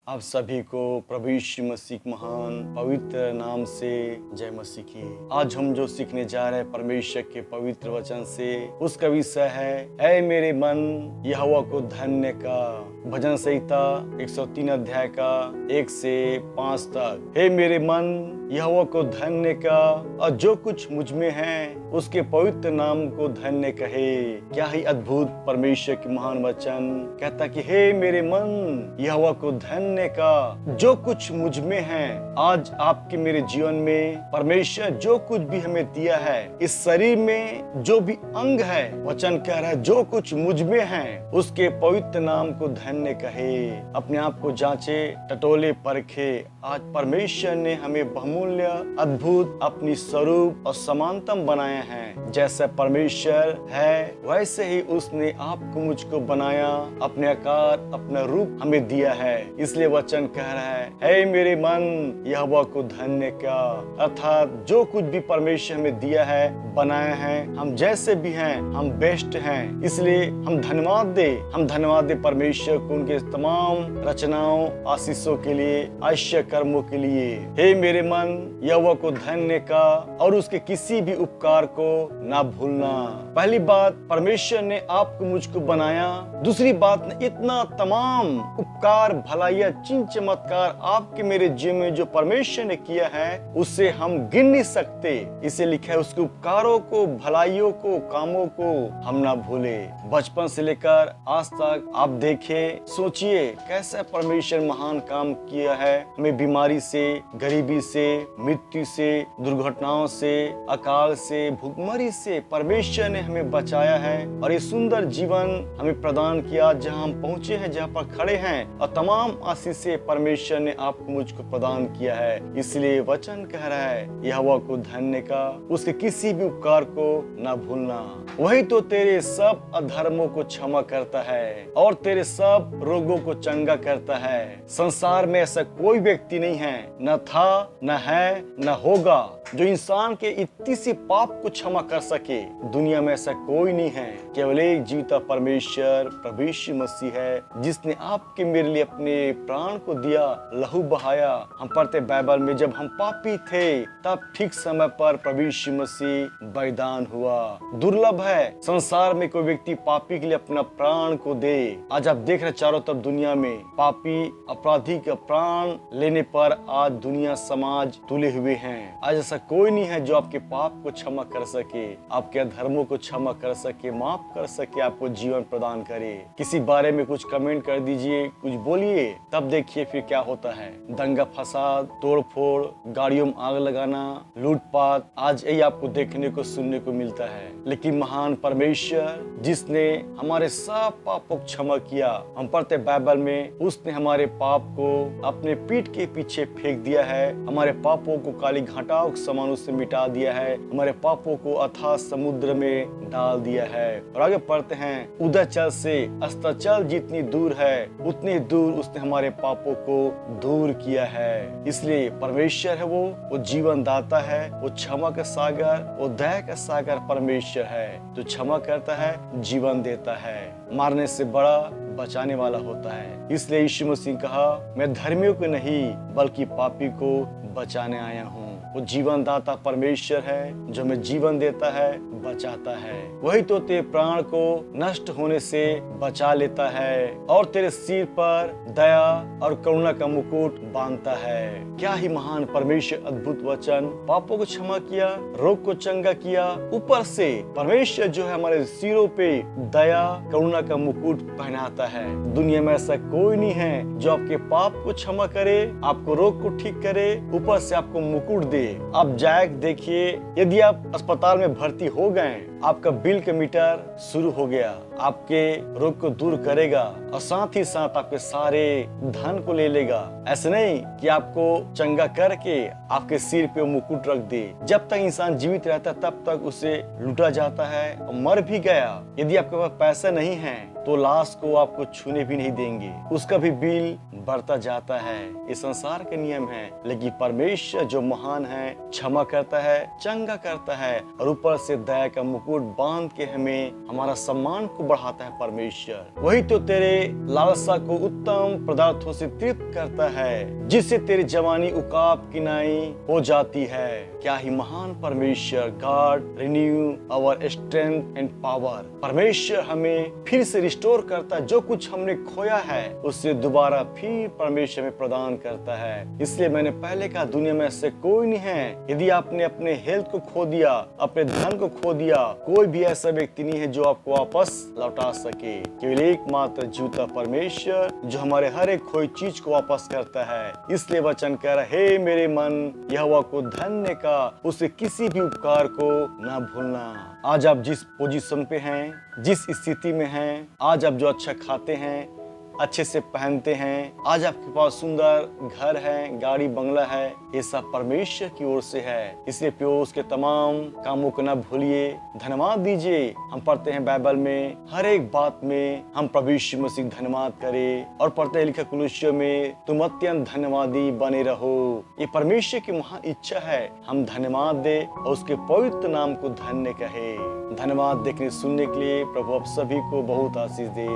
आप सभी को प्रभु यीशु मसीह के महान पवित्र नाम से जय मसीह की। आज हम जो सीखने जा रहे हैं परमेश्वर के पवित्र वचन से, उसका विषय है ऐ मेरे मन यहोवा को धन्य का। भजन संहिता 103 अध्याय का 1 से 5 तक। हे मेरे मन यहोवा को धन्य का, और जो कुछ मुझ में है उसके पवित्र नाम को धन्य कहे। क्या ही अद्भुत परमेश्वर की महान वचन कहता कि हे मेरे मन यहोवा को धन्य का, जो कुछ मुझ में है। आज आपके मेरे जीवन में परमेश्वर जो कुछ भी हमें दिया है, इस शरीर में जो भी अंग है, वचन कह रहा है जो कुछ मुझ में है उसके पवित्र नाम को धन्य कहे। अपने आप को जांचे, टटोले, परखे। आज परमेश्वर ने हमें बहुमूल्य, अद्भुत अपनी स्वरूप और समानतम बनाया है। जैसे परमेश्वर है वैसे ही उसने आपको मुझको बनाया, अपने आकार, अपना रूप हमें दिया है। इसलिए वचन कह रहा है हे मेरे मन यहोवा को धन्य का, अर्थात जो कुछ भी परमेश्वर हमें दिया है, बनाया है, हम जैसे भी हैं हम बेस्ट हैं। इसलिए हम धन्यवाद दे परमेश्वर को उनके तमाम रचनाओं, आशीषों के लिए, आश्चर्य कर्मों के लिए। हे मेरे मन यहोवा को धन्य का और उसके किसी भी उपकार को ना भूलना। पहली बात, परमेश्वर ने आपको मुझको बनाया। दूसरी बात, ने इतना तमाम उपकार, भलाइयाँ, चिन्ह चमत्कार आपके मेरे जीवन में जो परमेश्वर ने किया है, उससे हम गिन नहीं सकते। इसे लिखा है उसके उपकारों को, भलाइयों को, कामों को हम ना भूले। बचपन से लेकर आज तक आप देखें, सोचिए कैसे परमेश्वर महान काम किया है। हमें बीमारी से, गरीबी से, मृत्यु से, दुर्घटनाओं से, अकाल से, भूखमरी से परमेश्वर ने हमें बचाया है और ये सुंदर जीवन हमें प्रदान किया जहां हम पहुंचे हैं, जहां पर खड़े हैं, और तमाम आशीषें परमेश्वर ने आपको मुझको प्रदान किया है। इसलिए वचन कह रहा है यहोवा को धन्य का, उसके किसी भी उपकार को ना भूलना। वही तो तेरे सब अधर्मों को क्षमा करता है और तेरे सब रोगों को चंगा करता है। संसार में ऐसा कोई व्यक्ति नहीं है, न था, न है, न होगा, जो इंसान के इतनी सी पाप को क्षमा कर सके। दुनिया में ऐसा कोई नहीं है। केवल एक जीवित परमेश्वर प्रभु यीशु मसीह है, जिसने आपके मेरे लिए अपने प्राण को दिया, लहू बहाया। हम पढ़ते बाइबल में, जब हम पापी थे तब ठीक समय पर प्रभु यीशु मसीह बलिदान हुआ। दुर्लभ है संसार में कोई व्यक्ति पापी के लिए अपना प्राण को दे। आज आप देख रहे चारों तरफ दुनिया में पापी, अपराधी का प्राण लेने पर आज दुनिया, समाज तुले हुए हैं। आज ऐसा कोई नहीं है जो आपके पाप को क्षमा कर सके, आपके अधर्मों को क्षमा कर सके, माफ कर सके, आपको जीवन प्रदान करे। किसी बारे में कुछ कमेंट कर दीजिए, कुछ बोलिए, तब देखिए फिर क्या होता है। दंगा फसाद, तोड़ फोड़, गाड़ियों में आग लगाना, लूटपाट, आज यही आपको देखने को, सुनने को मिलता है। लेकिन महान परमेश्वर जिसने हमारे सब पापों को क्षमा किया, हम पढ़ते बाइबल में, उसने हमारे पाप को अपने पीठ के पीछे फेंक दिया है। हमारे पापों को काली घटाओं के समान उससे मिटा दिया है। हमारे पापों को अथाह समुद्र में डाल दिया है। और आगे पढ़ते हैं, उदयचल से अस्ताचल जितनी दूर है, उतनी दूर उसने हमारे पापों को दूर किया है। इसलिए परमेश्वर है वो जीवन दाता है, वो क्षमा का सागर, वो दया का सागर परमेश्वर है, जो क्षमा करता है, जीवन देता है। मारने से बड़ा बचाने वाला होता है। इसलिए यीशु मसीह कहा, मैं धर्मियों को नहीं बल्कि पापी को बचाने आया हूँ। वो जीवन दाता परमेश्वर है, जो हमें जीवन देता है, बचाता है। वही तो तेरे प्राण को नष्ट होने से बचा लेता है और तेरे सिर पर दया और करुणा का मुकुट बांधता है। क्या ही महान परमेश्वर, अद्भुत वचन। पापों को क्षमा किया, रोग को चंगा किया, ऊपर से परमेश्वर जो है हमारे सिरों पे दया, करुणा का मुकुट पहनाता है। दुनिया में ऐसा कोई नहीं है जो आपके पाप को क्षमा करे, आपको रोग को ठीक करे, ऊपर से आपको मुकुट दे। आप जाके देखिए, यदि आप अस्पताल में भर्ती हो गए, आपका बिल का मीटर शुरू हो गया, आपके रोग को दूर करेगा और साथ ही साथ आपके सारे धन को ले लेगा। ऐसे नहीं कि आपको चंगा करके आपके सिर पे मुकुट रख दे। जब तक इंसान जीवित रहता है तब तक उसे लूटा जाता है और मर भी गया। यदि आपके पास पैसा नहीं है, तो लाश को आपको छूने भी नहीं देंगे, उसका भी बिल बढ़ता जाता है। ये संसार के नियम है, लेकिन परमेश्वर जो महान है, क्षमा करता है, चंगा करता है और ऊपर से दया का मुकुट बांध के हमें हमारा सम्मान को बढ़ाता है। परमेश्वर वही तो तेरे लालसा को उत्तम पदार्थों से तृप्त करता है, जिससे तेरी जवानी उकाब किनाई हो जाती है। क्या ही महान परमेश्वर! God renew our strength and power. परमेश्वर हमें फिर से रिस्टोर करता है, जो कुछ हमने खोया है उससे दोबारा फिर परमेश्वर में प्रदान करता है। इसलिए मैंने पहले कहा, दुनिया में ऐसे कोई नहीं है। यदि आपने अपने हेल्थ को खो दिया, अपने धन को खो दिया, कोई भी ऐसा व्यक्ति नहीं है जो आपको वापस लौटा सके। केवल एकमात्र जीवित परमेश्वर जो हमारे हर एक खोई चीज को वापस करता है। इसलिए वचन कह रहा है, हे मेरे मन यहोवा को धन्य का, उसे किसी भी उपकार को ना भूलना। आज आप जिस पोजीशन पे हैं, जिस स्थिति में हैं, आज आप जो अच्छा खाते हैं, अच्छे से पहनते हैं, आज आपके पास सुंदर घर है, गाड़ी बंगला है, ये सब परमेश्वर की ओर से है। इसलिए प्यो उसके तमाम कामों को न भूलिए, धन्यवाद दीजिए। हम पढ़ते हैं बाइबल में, हर एक बात में हम प्रभु यीशु मसीह धन्यवाद करें, और पढ़ते हैं लिखा कुलुस्सियों में, तुम अत्यंत धन्यवादी बने रहो। ये परमेश्वर की महान इच्छा है, हम धन्यवाद दे और उसके पवित्र नाम को धन्य कहे। धन्यवाद देखने सुनने के लिए प्रभु आप सभी को बहुत आशीष दे।